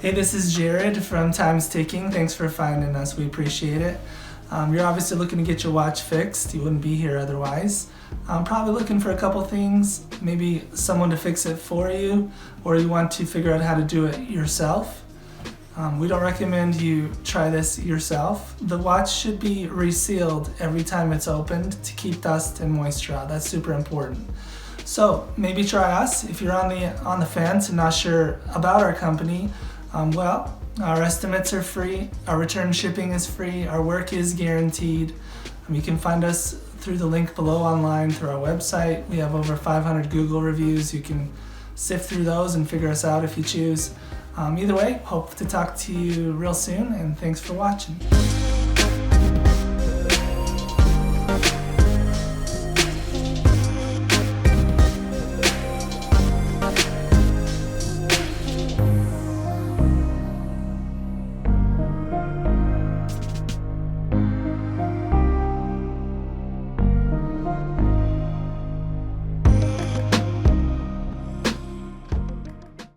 Hey, this is Jared from Time's Ticking. Thanks for finding us. We appreciate it. You're obviously looking to get your watch fixed. You wouldn't be here otherwise. I'm probably looking for a couple things, maybe someone to fix it for you, or you want to figure out how to do it yourself. We don't recommend you try this yourself. The watch should be resealed every time it's opened to keep dust and moisture out. That's super important. So maybe try us. If you're on the fence and not sure about our company, our estimates are free, our return shipping is free, our work is guaranteed. You can find us through the link below online through our website. We have over 500 Google reviews. You can sift through those and figure us out if you choose. Either way, hope to talk to you real soon, and thanks for watching.